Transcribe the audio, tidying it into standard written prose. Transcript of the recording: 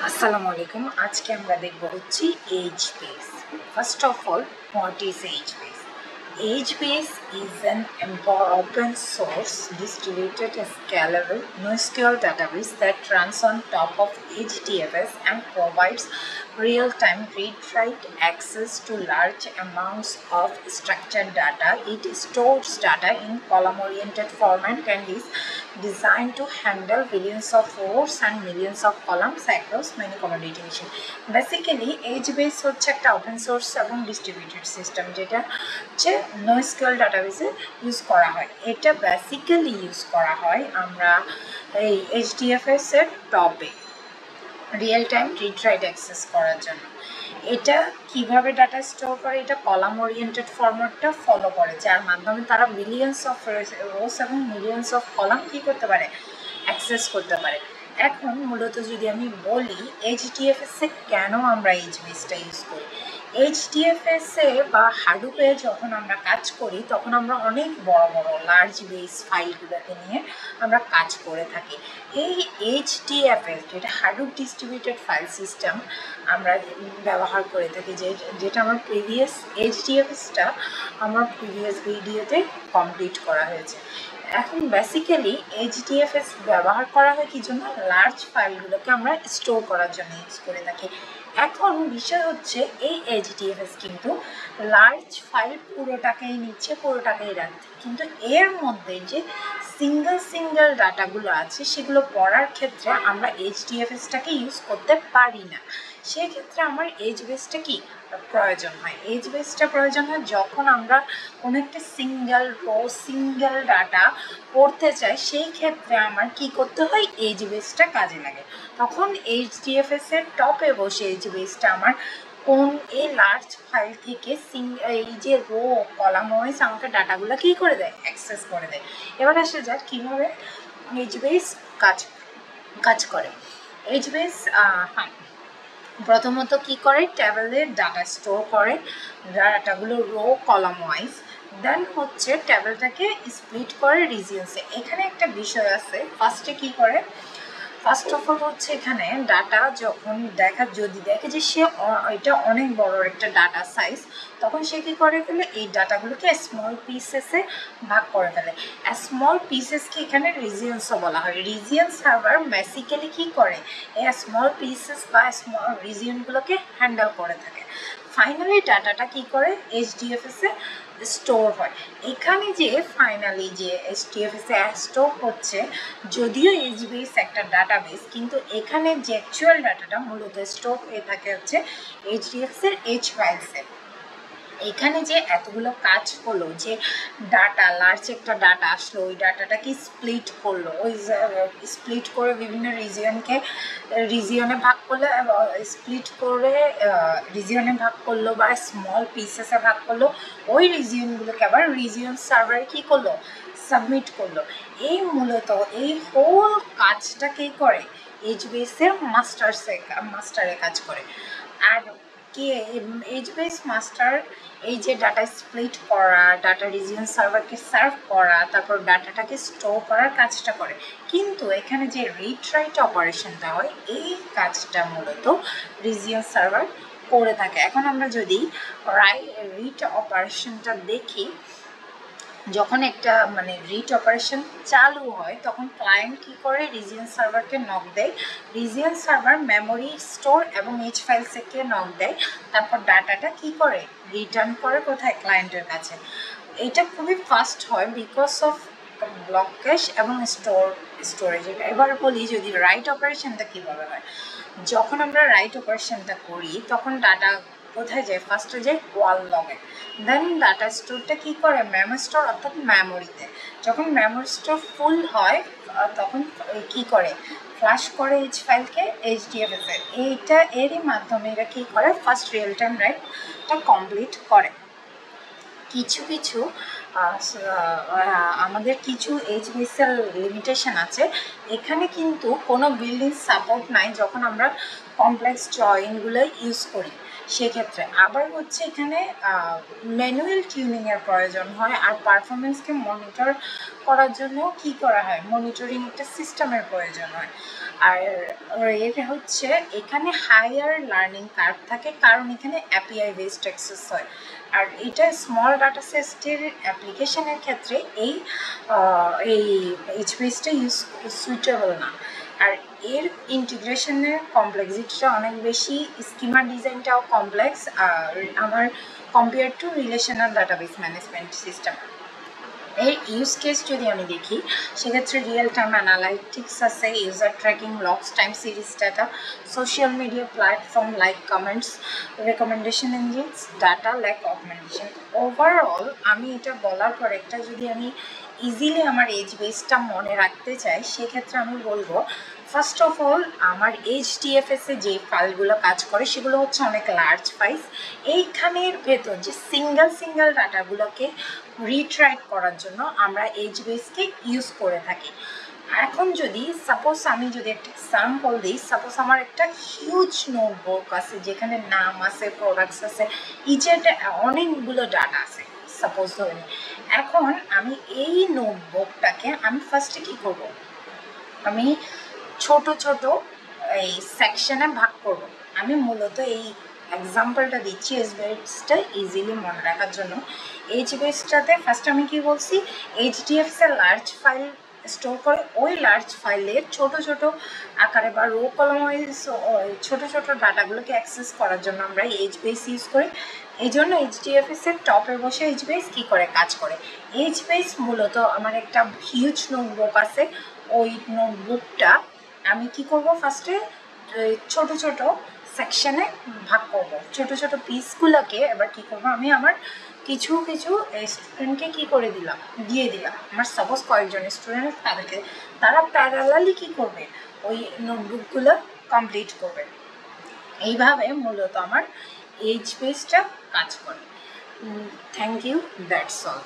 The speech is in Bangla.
আসসালামু আলাইকুম। আজকে আমরা দেখব হচ্ছে HBase. First of all, what is HBase? HBase is an open source distributed scalable NoSQL database that runs on top of HDFS and provides real-time read-write access to large amounts of structured data. It stores data in column-oriented format and is designed to handle billions of rows and millions of columns across many commodity machine. Basically, HBase হচ্ছে একটা open source এবং distributed system যেটা হচ্ছে NoSQL database ইউজ করা হয়। এটা বেসিক্যালি ইউজ করা হয় আমরা এই HDFS এর টপে real time read write access করার জন্য। এটা কিভাবে ডাটা স্টোর করে, এটা কলাম ওরিয়েন্টেড ফরম্যাটটা ফলো করে, যার মাধ্যমে তারা মিলিয়ন্স অফ রোস এবং মিলিয়ন্স অফ কলাম কি করতে পারে, অ্যাক্সেস করতে পারে। এখন মূলত যদি আমি বলি HDFS এ কেন আমরা HBaseটা ইউজ করি, HDFS এ বা হাডুপে যখন আমরা কাজ করি তখন আমরা অনেক বড় বড় লার্জ বেস ফাইলগুলোকে নিয়ে আমরা কাজ করে থাকি। এই HDFS যেটা হাডুপ ডিস্ট্রিবিউটেড ফাইল সিস্টেম আমরা ব্যবহার করে থাকি, যেটা আমার প্রিভিয়াস HDFSটা আমার প্রিভিয়াস ভিডিওতে কমপ্লিট করা হয়েছে। এখন বেসিক্যালি HDFS ব্যবহার করা হয় কি জন্য, লার্জ ফাইলগুলোকে আমরা স্টোর করার জন্য ইউজ করে থাকি। এখন বিষয় হচ্ছে এই HDFS কিন্তু লার্জ ফাইল পুরোটাকেই নিচ্ছে, পুরোটাকেই রাখছে, কিন্তু এর মধ্যে যে সিঙ্গেল ডাটাগুলো আছে সেগুলো পড়ার ক্ষেত্রে আমরা HDFSটাকে ইউজ করতে পারি না। সেক্ষেত্রে আমার HBaseটা কি প্রয়োজন হয়, HBaseটা প্রয়োজন হয় যখন আমরা কোনো একটা সিঙ্গেল রো সিঙ্গেল ডাটা পড়তে চাই, সেই ক্ষেত্রে আমার কি করতে হয়, HBaseটা কাজে লাগে। তখন HDFS এর টপে বসে HBaseটা আমার কোন এই লার্জ ফাইল থেকে এই যে রো কলাম ওয়াইজ আমাকে ডাটাগুলো কি করে দেয়, অ্যাক্সেস করে দেয়। এবার আসা যাক কীভাবে HBase কাজ করে। HBase প্রথমত কি করে, টেবিলের ডাটা স্টোর করে, ডাটাগুলো রো কলাম ওয়াইজ, দেন হচ্ছে টেবিলটাকে স্প্লিট করে রিজিয়নসে। এখানে একটা বিষয় আছে, ফার্স্টে কি করে, ফার্স্ট অফ অল হচ্ছে এখানে ডাটা যখন যদি দেখে যে সে এটা অনেক বড় একটা ডাটা সাইজ, তখন সে কী করে ফেলে, এই ডাটাগুলোকে স্মল পিসেসে ভাগ করে ফেলে। স্মল পিসেসকে এখানে রিজিয়নসও বলা হয়। রিজিয়ন সার্ভার বেসিক্যালি কী করে, এই স্মল পিসেস বা স্মল রিজিয়নগুলোকে হ্যান্ডেল করে থাকে। ফাইনালি ডাটাটা কি করে, HDFS এ স্টোর হয়। এখানে যে ফাইনালি যে HDFS এ স্টোর হচ্ছে, যদিও HBase একটা ডাটাবেস, কিন্তু এখানে যে অ্যাকচুয়াল ডাটাটা মূলত স্টোর হয়ে থাকে হচ্ছে HDFS এর H ফাইলসে। এখানে যে এতগুলো কাজ হলো, যে ডাটা লার্জ একটা ডাটা আসলো, ওই ডাটাটাকে স্প্লিট করলো, ওই স্প্লিট করে বিভিন্ন রিজিয়নে ভাগ করলো, স্প্লিট করে রিজিয়নে ভাগ করলো বা স্মল পিসেসে ভাগ করলো, ওই রিজিয়নগুলোকে আবার রিজিয়ন সার্ভারে কী করলো, সাবমিট করলো। এই মূলত এই হোল কাজটাকেই করে HBase এর মাস্টারে কাজ করে। আর কি HBase মাস্টার এই যে ডাটা স্প্লিট করা, ডাটা রিজিয়ন সার্ভারকে সার্ভ করা, তারপর ডাটাটাকে স্টোর করার কাজটা করে, কিন্তু এখানে যে রিড রাইট অপারেশনটা হয়, এই কাজটা মূলত রিজিয়ন সার্ভার করে থাকে। এখন আমরা যদি রিড অপারেশনটা দেখি, যখন একটা রিড অপারেশন চালু হয় তখন ক্লায়েন্ট কি করে, রিজিয়ন সার্ভারকে নক দেয়, রিজিয়ন সার্ভার মেমোরি স্টোর এবং H ফাইলসকে নক দেয়, তারপর ডাটাটা কি করে, রিটার্ন করে কোথায়, ক্লায়েন্টের কাছে। এটা খুবই ফাস্ট হয় বিকজ অফ ব্লক ক্যাশ এবং স্টোরেজ। এবার বলি যদি রাইট অপারেশনটা কীভাবে হয়, যখন আমরা রাইট অপারেশনটা করি তখন ডাটা কোথায় যায়, ফার্স্টে যায় ওয়াল লগে, দেন ডাটা স্টোরটা কী করে, মেমো স্টোর অর্থাৎ মেমোরিতে। যখন মেমোরি স্টোর ফুল হয় তখন কী করে, ফ্লাশ করে H ফাইলকে HDFS এ, এরই মাধ্যমে এরা কী করে, ফার্স্ট রিয়েল টাইম রাইটটা কমপ্লিট করে। কিছু আমাদের কিছু HBase এর লিমিটেশন আছে, এখানে কিন্তু কোনো বিল্ডিং সাপোর্ট নাই যখন আমরা কমপ্লেক্স জয়েনগুলো ইউজ করি সেক্ষেত্রে। আবার হচ্ছে এখানে ম্যানুয়াল টিউনিংয়ের প্রয়োজন হয়, আর পারফরমেন্সকে মনিটর করার জন্য কি করা হয়, মনিটরিং একটা সিস্টেমের প্রয়োজন হয়। আর এর হচ্ছে এখানে হায়ার লার্নিং কার্ভ থাকে, কারণ এখানে অ্যাপিআই বেসড অ্যাক্সেস হয়। আর এটা স্মল ডাটা সেটের অ্যাপ্লিকেশনের ক্ষেত্রে এই এইচবিএসটা ইউজ সুইটেবল না। আর এর ইন্টিগ্রেশনের কমপ্লেক্সিটিটা অনেক বেশি, স্কিমা ডিজাইনটাও কমপ্লেক্স আর আমার compare to relational database management system. এর ইউজ কেস যদি আমি দেখি সেক্ষেত্রে রিয়েল টাইম অ্যানালাইটিক্স আছে, user tracking, logs, time series data, social media platform like comments, recommendation engines, data lake augmentation. Overall আমি এটা বলার পর একটা যদি আমি ইজিলি আমার এজ বেসটা মনে রাখতে চাই সেক্ষেত্রে আমি বলবো ফার্স্ট অফ অল আমার এইচডিএফএস এ যে ফাইলগুলো কাজ করে সেগুলো হচ্ছে অনেক লার্জ ফাইল। এইখানের ভেতর যে সিঙ্গেল ডাটাগুলোকে রিট্রাইট করার জন্য আমরা এইচবিএসকে ইউজ করে থাকি। এখন যদি সাপোজ আমি যদি একটা এক্সাম্পল দিই, সাপোজ আমার একটা হিউজ নোটবুক আছে যেখানে নাম আছে, প্রোডাক্টস আছে, ইচেটা অনেকগুলো ডাটা আছে সাপোজ ধরে নিই। এখন আমি এই নোটবুকটাকে আমি ফার্স্টে কি করব, আমি ছোট ছোট এই সেকশনে ভাগ করব। আমি মূলত এই এক্সাম্পলটা দিচ্ছি এইচবিএসটা ইজিলি মনে রাখার জন্য। এইচবিএসটাতে ফার্স্ট আমি কি বলছি, এইচডিএফএস এর লার্জ ফাইল স্টোর করে ওই লার্জ ফাইলের ছোট ছোট আকারে বা রো কলম ওয়াইজ ছোট ছোট ডাটাগুলোকে অ্যাক্সেস করার জন্য আমরা এইচবিএস ইউজ করি। এই জন্য এইচডিএফএস এর টপে বসে এইচবিএস কী করে কাজ করে। এইচবিএস মূলত আমার একটা হিউজ নোটবুক আছে, ওই নোটবুকটা আমি কি করব ফার্স্টে ছোট ছোট সেকশনে ভাগ করব, ছোট ছোট পিসগুলোকে এবার কি করব আমি আমার কিছু কিছু স্টুডেন্টকে কি করে দিলাম, দিয়ে দিলাম। আমার সাপোজ কয়েকজন স্টুডেন্ট তাদেরকে, তারা প্যারালালি কি করবে ওই নোটবুকগুলো কমপ্লিট করবে। এইভাবে মূলত আমার এইচবিএসটা কাজ করে। Thank you, that's all.